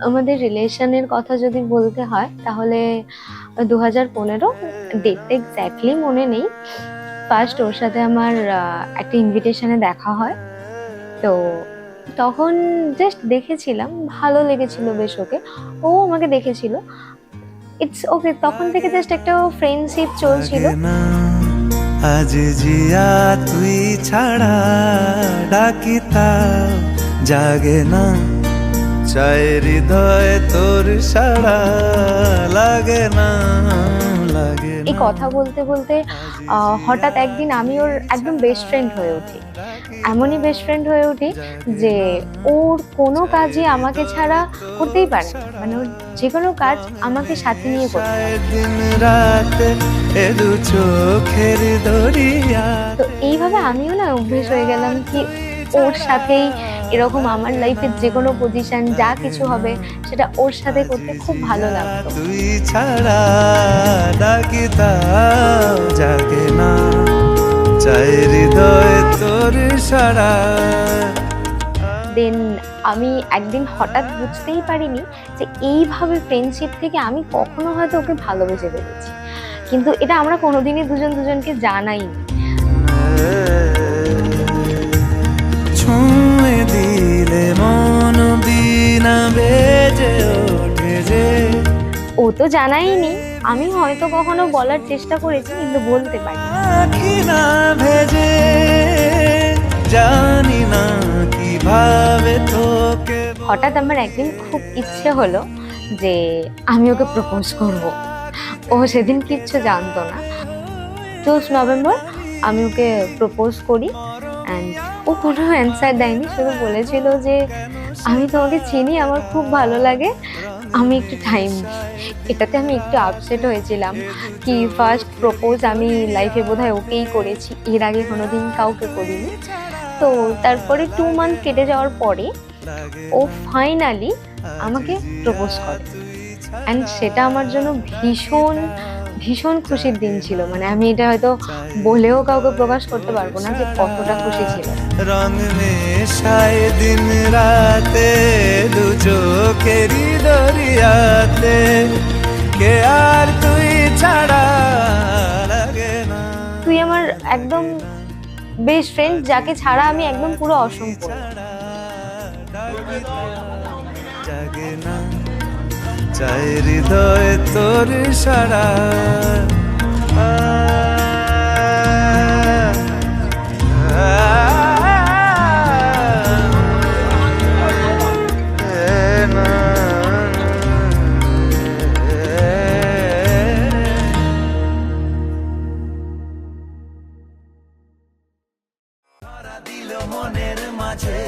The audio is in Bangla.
আমাদের রিলেশনের কথা যদি বলতে হয় তাহলে 2015, ডেটটা এক্স্যাক্টলি মনে নেই। ফার্স্ট ওর সাথে আমার একটা ইনভিটেশনে দেখা হয়। তো তখন জাস্ট দেখেছিলাম, ভালো লেগেছিল বেশ ওকে, ও আমাকে দেখেছিল। ইটস ওকে, তখন থেকে জাস্ট একটা ফ্রেন্ডশিপ চলছিল। লাগে না আজ জিয়া তুই ছাড়া, ডাকিতা জাগে না চাই হৃদয় তোর সারা, লাগে না লাগে এই না। কথা বলতে বলতে হঠাৎ একদিন আমি ওর একদম বেস্ট ফ্রেন্ড হয়ে উঠি। এমনই বেস্ট ফ্রেন্ড হয়ে উঠি যে ওর কোনো কাজই আমাকে ছাড়া করতেই পারে না। মানে ওর যে কোনো কাজ আমাকে সাথে নিয়ে করতে হয়। দিন রাত এ দু চোখের দরিয়া। তো এইভাবে আমিও না অভ্যেস হয়ে গেলাম কি ওর সাথেই এরকম আমার লাইফের যে কোনো পজিশন যা কিছু হবে সেটা ওর সাথে করতে খুব ভালো লাগতো। তুই ছাড়া ডাকিতাও জাগে না চাই হৃদয় তোর সারা। দেন আমি একদিন হঠাৎ বুঝতেই পারিনি যে এইভাবে ফ্রেন্ডশিপ থেকে আমি কখনো হয়তো ওকে ভালোবেসে ফেলেছি, কিন্তু এটা আমরা কোনোদিনই দুজন দুজনকে জানাইনি। ছুঁয়ে দিলে মন বিনা বেজে ওঠে যে। ও তো জানাইনি, আমি হয়তো কখনো বলার চেষ্টা করেছি কিন্তু বলতে পারি। আখি না ভেজে জানি না কিভাবে তোকে। হঠাৎ আমার একদিন খুব ইচ্ছে হলো যে আমি ওকে প্রপোজ করব। ও সেদিন কিচ্ছু জানতো না। 12 নভেম্বর আমি ওকে প্রপোজ করি অ্যান্ড ও কোনো অ্যান্সার দেয়নি, শুধু বলেছিল যে আমি তোমাকে চিনি, আমার খুব ভালো লাগে, আমি একটু টাইম। এটাতে আমি একটু আপসেট হয়েছিলাম কি ফার্স্ট প্রপোজ আমি লাইফে বোধহয় ওকেই করেছি, এর আগে কোনোদিন কাউকে করিনি। তো তারপরে 2 মান্থ কেটে যাওয়ার পরে ও ফাইনালি আমাকে প্রপোজ করে অ্যান্ড সেটা আমার জন্য ভীষণ ভীষণ খুশির দিন ছিল। মানে আমি এটা হয়তো বলেও কাউকে প্রকাশ করতে পারবো না যে কতটা খুশি ছিল। রং মেশায় দিন রাতে দু চোখেরই দরিয়াতে, কে আর তুই ছাড়া লাগে না। তুই আমার একদম বেস্ট ফ্রেন্ড, যাকে ছাড়া আমি একদম পুরো অসম্পূর্ণ। জাগে না চাই হৃদয় তোর সারা। দিল মনের মাঝে